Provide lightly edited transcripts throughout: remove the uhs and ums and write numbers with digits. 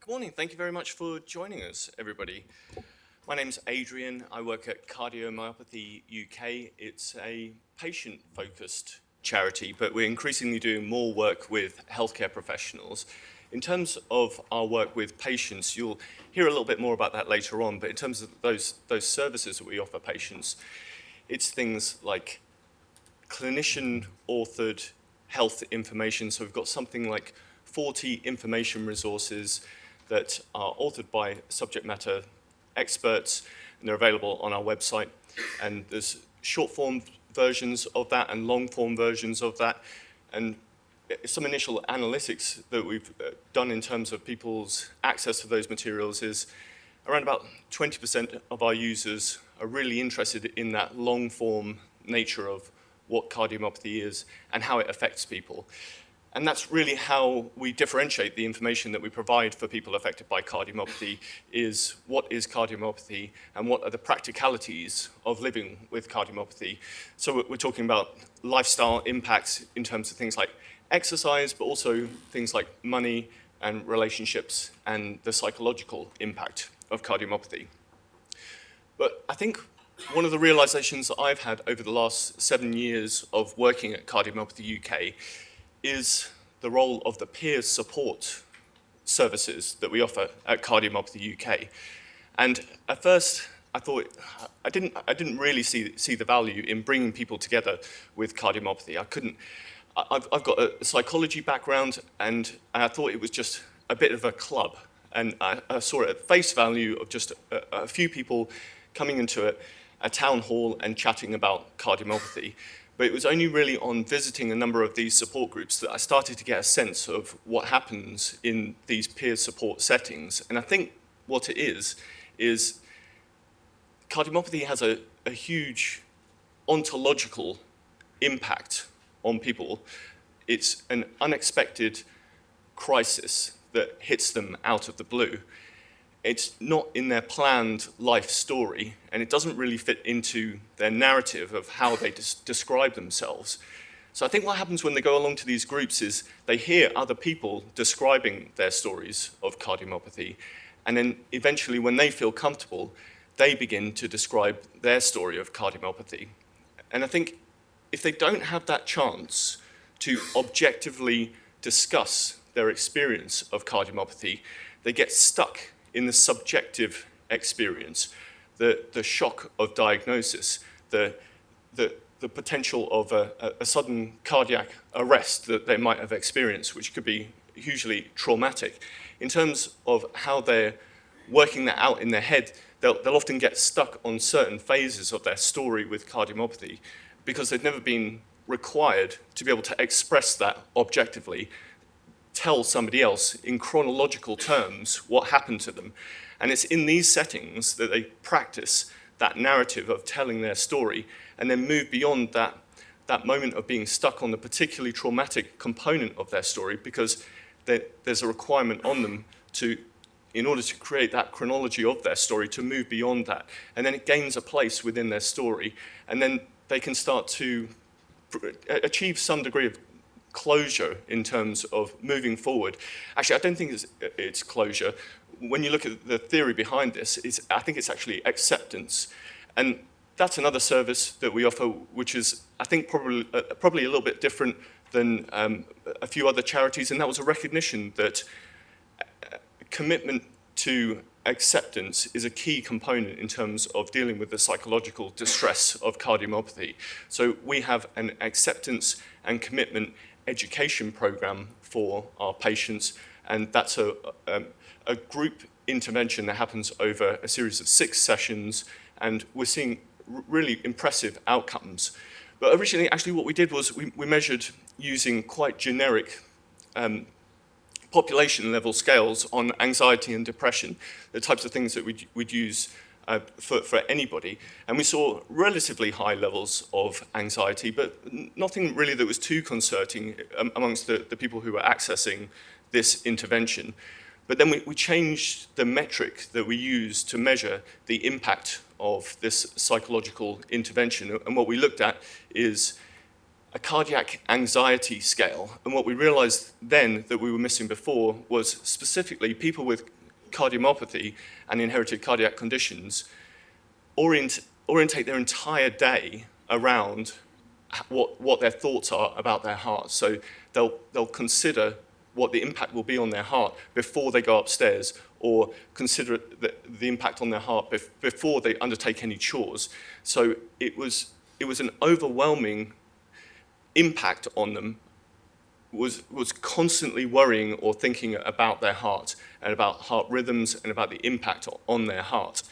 Good morning. Thank you very much for joining us, everybody. My name's Adrian. I work at Cardiomyopathy UK. It's a patient-focused charity, but we're increasingly doing more work with healthcare professionals. In terms of our work with patients, you'll hear a little bit more about that later on, but in terms of those services that we offer patients, it's things like clinician-authored health information. So we've got something like 40 information resources that are authored by subject matter experts, and they're available on our website. And there's short form versions of that and long form versions of that. And some initial analytics that we've done in terms of people's access to those materials is around about 20% of our users are really interested in that long form nature of what cardiomyopathy is and how it affects people. And that's really how we differentiate the information that we provide for people affected by cardiomyopathy is what is cardiomyopathy and what are the practicalities of living with cardiomyopathy. So we're talking about lifestyle impacts in terms of things like exercise, but also things like money and relationships and the psychological impact of cardiomyopathy. But I think one of the realizations that I've had over the last 7 years of working at Cardiomyopathy UK is the role of the peer support services that we offer at Cardiomyopathy UK. And at first, I thought I didn't really see the value in bringing people together with cardiomyopathy. I've got a psychology background, and I thought it was just a bit of a club. And I saw it at face value of just a few people coming into a town hall and chatting about cardiomyopathy. But it was only really on visiting a number of these support groups that I started to get a sense of what happens in these peer support settings. And I think what it is cardiomyopathy has a huge ontological impact on people. It's an unexpected crisis that hits them out of the blue. It's not in their planned life story, and it doesn't really fit into their narrative of how they describe themselves. So I think what happens when they go along to these groups is they hear other people describing their stories of cardiomyopathy, and then eventually when they feel comfortable, they begin to describe their story of cardiomyopathy. And I think if they don't have that chance to objectively discuss their experience of cardiomyopathy, they get stuck in the subjective experience, the shock of diagnosis, the potential of a sudden cardiac arrest that they might have experienced, which could be hugely traumatic. In terms of how they're working that out in their head, they'll often get stuck on certain phases of their story with cardiomyopathy because they've never been required to be able to express that objectively, tell somebody else in chronological terms what happened to them. And it's in these settings that they practice that narrative of telling their story and then move beyond that moment of being stuck on the particularly traumatic component of their story, because there's a requirement on them in order to create that chronology of their story, to move beyond that. And then it gains a place within their story, and then they can start to achieve some degree of closure in terms of moving forward. Actually, I don't think it's closure. When you look at the theory behind this, I think it's actually acceptance. And that's another service that we offer, which is, I think, probably a little bit different than a few other charities, and that was a recognition that commitment to acceptance is a key component in terms of dealing with the psychological distress of cardiomyopathy. So we have an acceptance and commitment education program for our patients, and that's a group intervention that happens over a series of 6 sessions, and we're seeing really impressive outcomes. But originally, actually, what we did was we measured using quite generic population-level scales on anxiety and depression, the types of things that we'd use for anybody. And we saw relatively high levels of anxiety, but nothing really that was too concerning amongst the people who were accessing this intervention. But then we changed the metric that we use to measure the impact of this psychological intervention. And what we looked at is a cardiac anxiety scale. And what we realized then that we were missing before was specifically people with cardiomyopathy and inherited cardiac conditions orientate their entire day around what their thoughts are about their heart. So they'll consider what the impact will be on their heart before they go upstairs, or consider the impact on their heart before they undertake any chores. So it was an overwhelming impact on them, was constantly worrying or thinking about their heart and about heart rhythms and about the impact on their heart.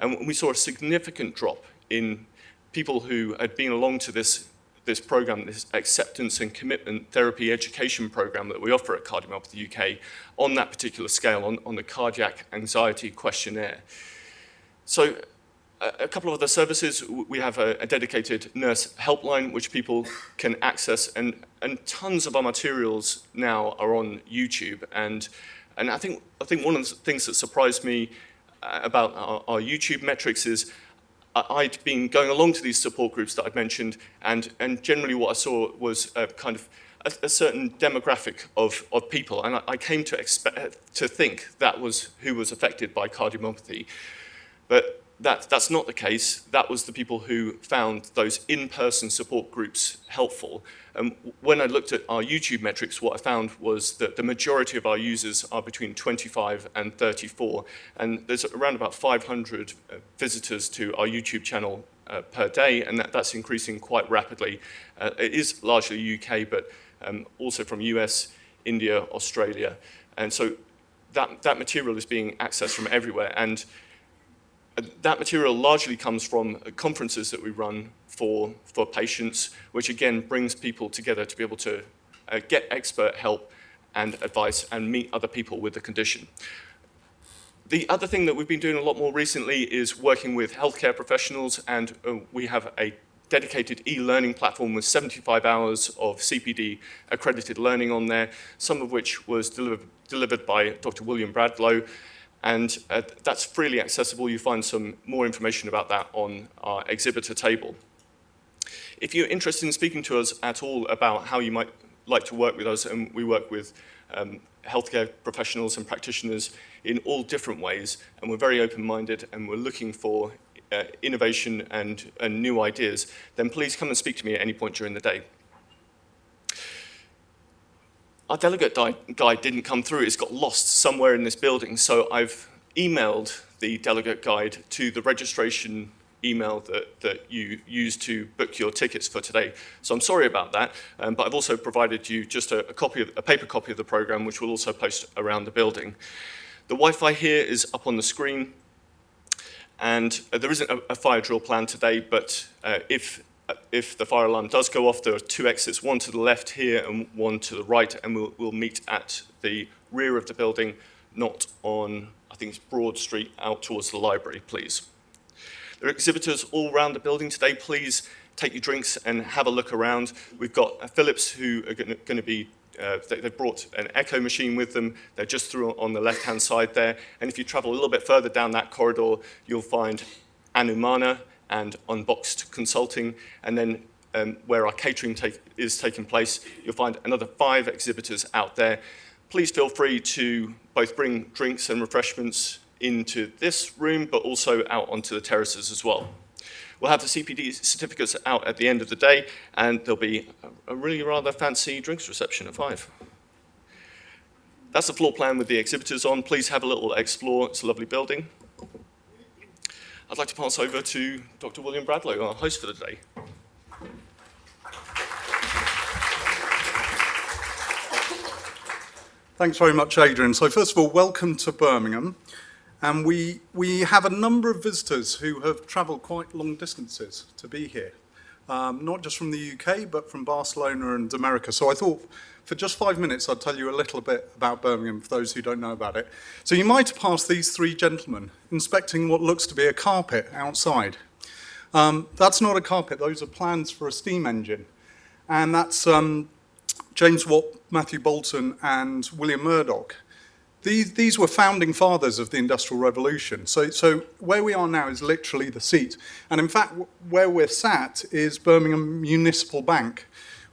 And we saw a significant drop in people who had been along to this program, this acceptance and commitment therapy education program that we offer at Cardiomyopathy UK, on that particular scale, on the cardiac anxiety questionnaire. So a couple of other services. We have a dedicated nurse helpline which people can access, and tons of our materials now are on YouTube. And I think one of the things that surprised me about our YouTube metrics is I'd been going along to these support groups that I'd mentioned, and generally what I saw was a kind of a certain demographic of people, and I came to think that was who was affected by cardiomyopathy. But that's not the case. That was the people who found those in-person support groups helpful. When I looked at our YouTube metrics, what I found was that the majority of our users are between 25 and 34, and there's around about 500 visitors to our YouTube channel per day, and that's increasing quite rapidly. It is largely UK, but also from US, India, Australia, and so that material is being accessed from everywhere. And that material largely comes from conferences that we run for patients, which again brings people together to be able to get expert help and advice and meet other people with the condition. The other thing that we've been doing a lot more recently is working with healthcare professionals, and we have a dedicated e-learning platform with 75 hours of CPD accredited learning on there, some of which was delivered by Dr. William Bradlow. And that's freely accessible. You find some more information about that on our exhibitor table. If you're interested in speaking to us at all about how you might like to work with us, and we work with healthcare professionals and practitioners in all different ways, and we're very open-minded, and we're looking for innovation and new ideas, then please come and speak to me at any point during the day. Our delegate guide didn't come through. It's got lost somewhere in this building. So I've emailed the delegate guide to the registration email that you used to book your tickets for today. So I'm sorry about that, but I've also provided you just a paper copy of the program, which we'll also post around the building. The Wi-Fi here is up on the screen, and there isn't a fire drill plan today, but if the fire alarm does go off, there are two exits, one to the left here and one to the right, and we'll meet at the rear of the building, not on, I think it's Broad Street, out towards the library, please. There are exhibitors all around the building today. Please take your drinks and have a look around. We've got Philips who are going to be, they've brought an echo machine with them. They're just through on the left-hand side there. And if you travel a little bit further down that corridor, you'll find Anumana and Unboxed Consulting, and then where our catering is taking place, you'll find another 5 exhibitors out there. Please feel free to both bring drinks and refreshments into this room, but also out onto the terraces as well. We'll have the CPD certificates out at the end of the day, and there'll be a really rather fancy drinks reception at 5. That's the floor plan with the exhibitors on. Please have a little explore. It's a lovely building. I'd like to pass over to Dr. William Bradlow, our host for the day. Thanks very much, Adrian. So first of all, welcome to Birmingham. And we have a number of visitors who have travelled quite long distances to be here, not just from the UK, but from Barcelona and America. So I thought for just 5 minutes, I'd tell you a little bit about Birmingham for those who don't know about it. So you might have passed these 3 gentlemen inspecting what looks to be a carpet outside. That's not a carpet, those are plans for a steam engine. And that's James Watt, Matthew Bolton, and William Murdoch. These were founding fathers of the Industrial Revolution. So where we are now is literally the seat. And in fact, where we're sat is Birmingham Municipal Bank,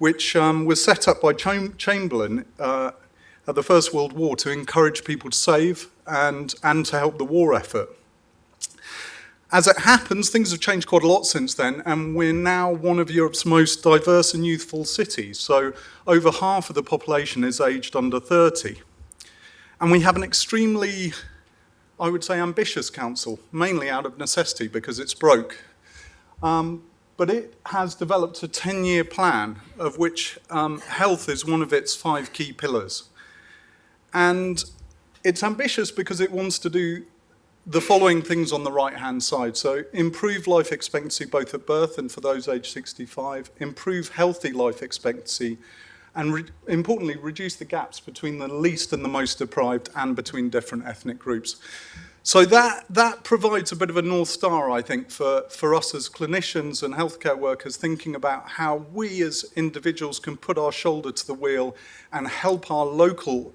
which was set up by Chamberlain at the First World War to encourage people to save and to help the war effort. As it happens, things have changed quite a lot since then, and we're now one of Europe's most diverse and youthful cities. So over half of the population is aged under 30. And we have an extremely, I would say, ambitious council, mainly out of necessity because it's broke. But it has developed a 10-year plan, of which health is one of its 5 key pillars. And it's ambitious because it wants to do the following things on the right-hand side. So improve life expectancy both at birth and for those aged 65, improve healthy life expectancy, and importantly, reduce the gaps between the least and the most deprived and between different ethnic groups. So that provides a bit of a North Star, I think, for us as clinicians and healthcare workers, thinking about how we as individuals can put our shoulder to the wheel and help our local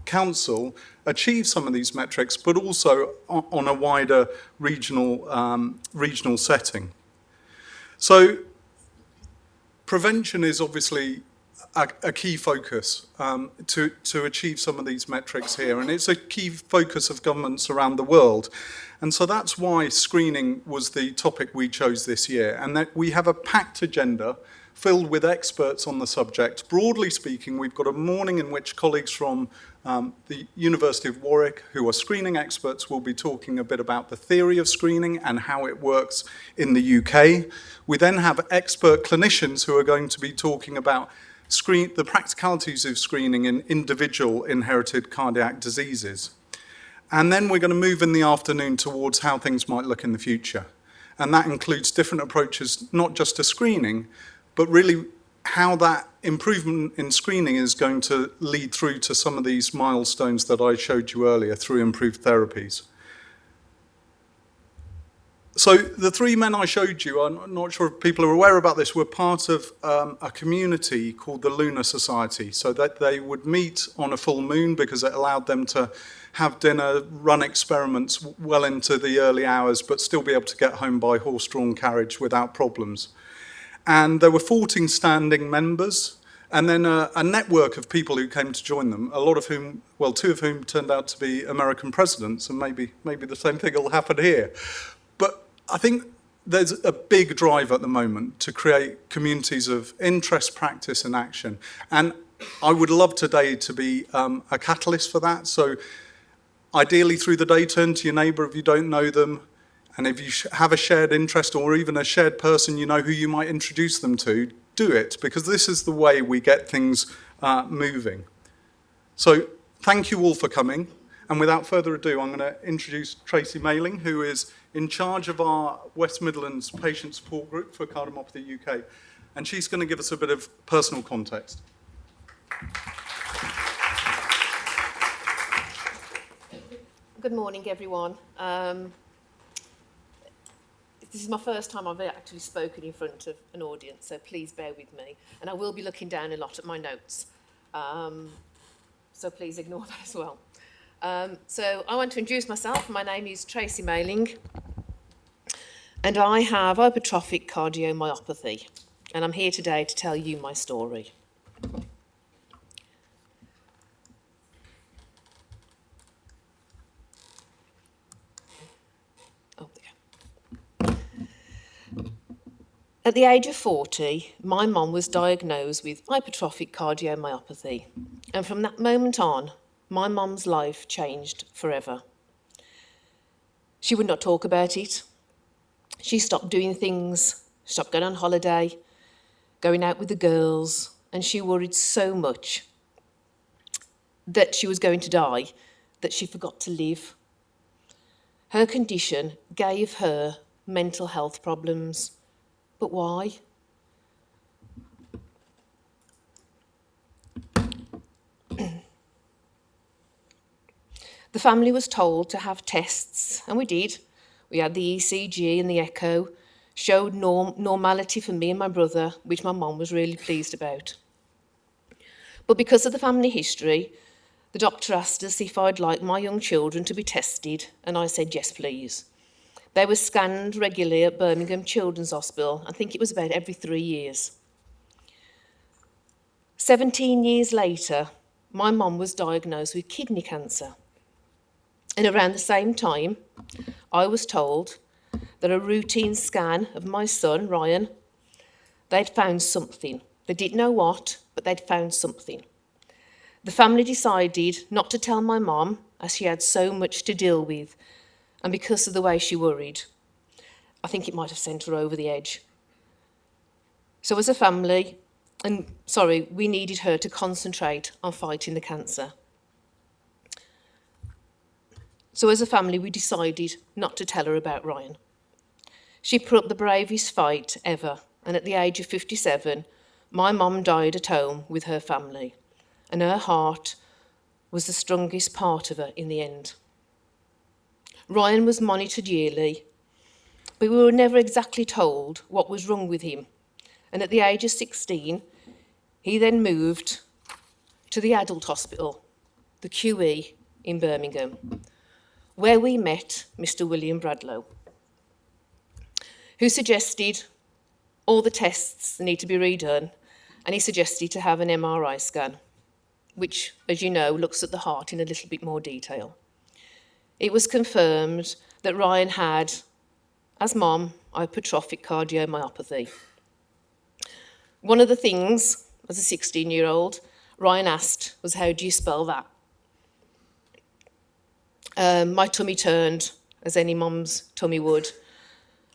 council achieve some of these metrics, but also on a wider regional setting. So prevention is obviously a key focus to achieve some of these metrics here, and it's a key focus of governments around the world. And so that's why screening was the topic we chose this year, and that we have a packed agenda filled with experts on the subject. Broadly speaking, we've got a morning in which colleagues from the University of Warwick, who are screening experts, will be talking a bit about the theory of screening and how it works in the UK. We then have expert clinicians who are going to be talking about the practicalities of screening in individual inherited cardiac diseases. And then we're going to move in the afternoon towards how things might look in the future. And that includes different approaches, not just to screening, but really how that improvement in screening is going to lead through to some of these milestones that I showed you earlier through improved therapies. So the 3 men I showed you, I'm not sure if people are aware about this, were part of a community called the Lunar Society, so that they would meet on a full moon because it allowed them to have dinner, run experiments well into the early hours, but still be able to get home by horse-drawn carriage without problems. And there were 14 standing members, and then a network of people who came to join them, a lot of whom, well, 2 of whom turned out to be American presidents, and maybe the same thing will happen here. But I think there's a big drive at the moment to create communities of interest, practice, and action. And I would love today to be a catalyst for that. So ideally through the day, turn to your neighbour if you don't know them. And if you have a shared interest or even a shared person you know who you might introduce them to, do it, because this is the way we get things moving. So thank you all for coming. And without further ado, I'm going to introduce Tracie Mailing, who is in charge of our West Midlands Patient Support Group for Cardiomyopathy UK. And she's going to give us a bit of personal context. Good morning, everyone. This is my first time I've actually spoken in front of an audience, so please bear with me. And I will be looking down a lot at my notes, so please ignore that as well. So I want to introduce myself. My name is Tracie Mailing, and I have hypertrophic cardiomyopathy, and I'm here today to tell you my story. At the age of 40, my mum was diagnosed with hypertrophic cardiomyopathy, and from that moment on, my mum's life changed forever. She would not talk about it. She stopped doing things, stopped going on holiday, going out with the girls, and she worried so much that she was going to die that she forgot to live. Her condition gave her mental health problems. But why? The family was told to have tests, and we did. We had the ECG and the echo, showed normality for me and my brother, which my mum was really pleased about. But because of the family history, the doctor asked us if I'd like my young children to be tested, and I said, yes, please. They were scanned regularly at Birmingham Children's Hospital. I think it was about every 3 years. 17 years later, my mum was diagnosed with kidney cancer. And around the same time, I was told that a routine scan of my son, Ryan, they'd found something. They didn't know what, but they'd found something. The family decided not to tell my mum, as she had so much to deal with, and because of the way she worried, I think it might have sent her over the edge. So as a family, we needed her to concentrate on fighting the cancer. So as a family, we decided not to tell her about Ryan. She put up the bravest fight ever, and at the age of 57, my mum died at home with her family, and her heart was the strongest part of her in the end. Ryan was monitored yearly, but we were never exactly told what was wrong with him. And at the age of 16, he then moved to the adult hospital, the QE in Birmingham, where we met Mr. William Bradlow, who suggested all the tests need to be redone, and he suggested to have an MRI scan, which, as you know, looks at the heart in a little bit more detail. It was confirmed that Ryan had, as mom, hypertrophic cardiomyopathy. One of the things, as a 16-year-old, Ryan asked was, how do you spell that? My tummy turned, as any mum's tummy would.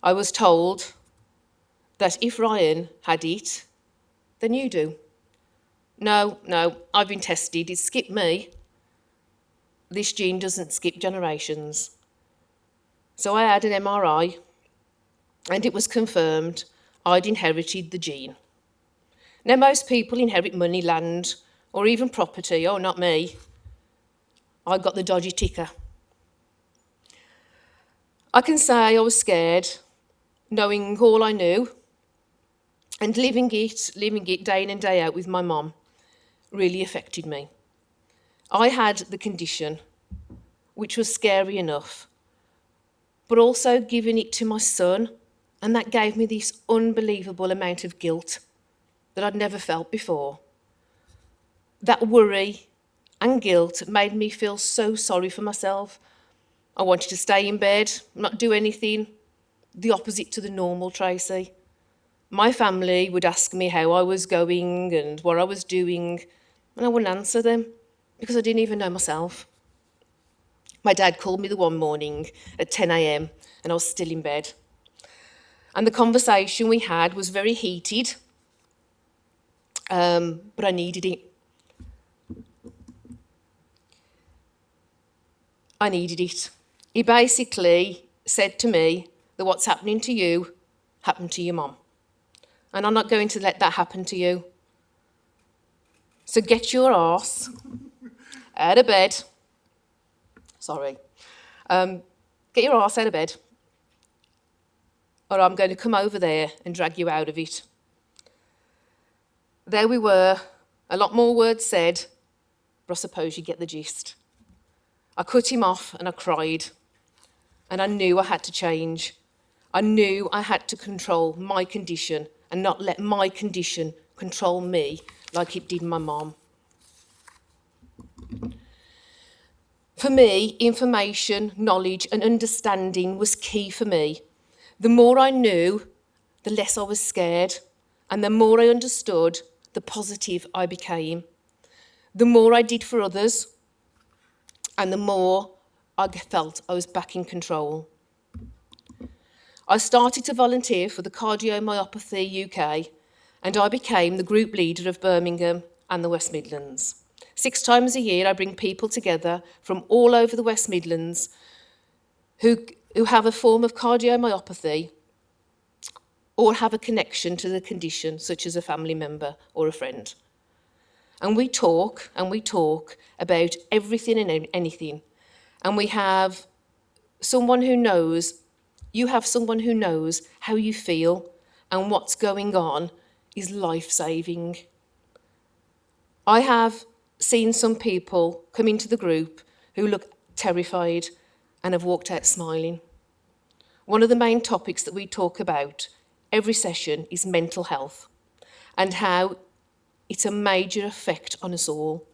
I was told that if Ryan had it, then you do. No, I've been tested, it skipped me. This gene doesn't skip generations. So I had an MRI, and it was confirmed I'd inherited the gene. Now, most people inherit money, land, or even property. Oh, not me. I got the dodgy ticker. I can say I was scared, knowing all I knew, and living it day in and day out with my mum really affected me. I had the condition, which was scary enough, but also giving it to my son, and that gave me this unbelievable amount of guilt that I'd never felt before. That worry and guilt made me feel so sorry for myself. I wanted to stay in bed, not do anything, the opposite to the normal Tracie. My family would ask me how I was going and what I was doing, and I wouldn't answer them because I didn't even know myself. My dad called me the one morning at 10 a.m. and I was still in bed. And the conversation we had was very heated, but I needed it. I needed it. He basically said to me that what's happening to you happened to your mum. And I'm not going to let that happen to you. So get your arse out of bed. Sorry. Get your arse out of bed, or I'm going to come over there and drag you out of it. There we were, a lot more words said, but I suppose you get the gist. I cut him off and I cried, and I knew I had to change. I knew I had to control my condition and not let my condition control me like it did my mum. For me, information, knowledge and understanding was key for me. The more I knew, the less I was scared, and the more I understood, the positive I became. The more I did for others, and the more I felt I was back in control. I started to volunteer for the Cardiomyopathy UK, and I became the group leader of Birmingham and the West Midlands. 6 times a year, I bring people together from all over the West Midlands who have a form of cardiomyopathy or have a connection to the condition, such as a family member or a friend. And we talk about everything and anything. And we have someone who knows, you have someone who knows how you feel and what's going on is life-saving. I have seen some people come into the group who look terrified and have walked out smiling. One of the main topics that we talk about every session is mental health and how It's a major effect on us all.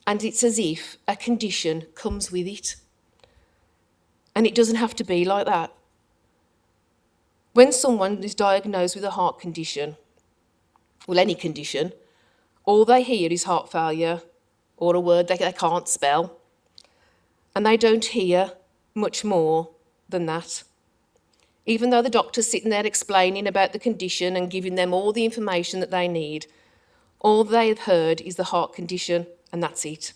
And it's as if a condition comes with it. And it doesn't have to be like that. When someone is diagnosed with a heart condition, well, any condition, all they hear is heart failure or a word they can't spell. And they don't hear much more than that. Even though the doctor's sitting there explaining about the condition and giving them all the information that they need, all they've heard is the heart condition, and that's it.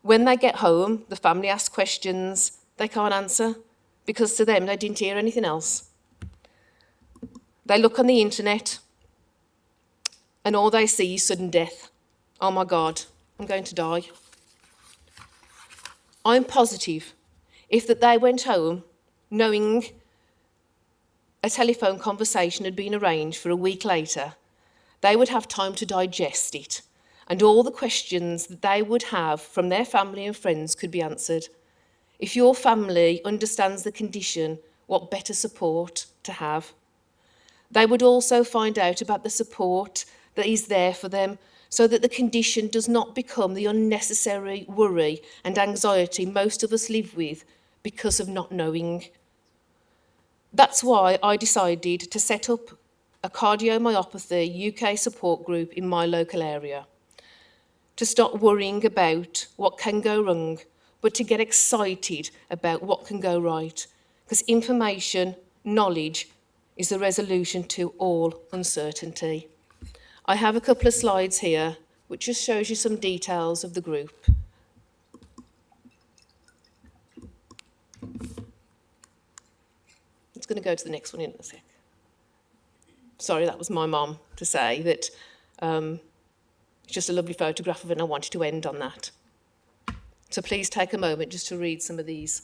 When they get home, the family asks questions they can't answer because to them they didn't hear anything else. They look on the internet and all they see is sudden death. Oh my God, I'm going to die. I'm positive if that they went home knowing a telephone conversation had been arranged for a week later, they would have time to digest it, and all the questions that they would have from their family and friends could be answered. If your family understands the condition, what better support to have? They would also find out about the support that is there for them so that the condition does not become the unnecessary worry and anxiety most of us live with because of not knowing. That's why I decided to set up a cardiomyopathy UK support group in my local area. To stop worrying about what can go wrong, but to get excited about what can go right. Because information, knowledge, is the resolution to all uncertainty. I have a couple of slides here, which just shows you some details of the group. It's going to go to the next one in a sec. Sorry, that was my mum to say that it's just a lovely photograph of it and I wanted to end on that. So please take a moment just to read some of these.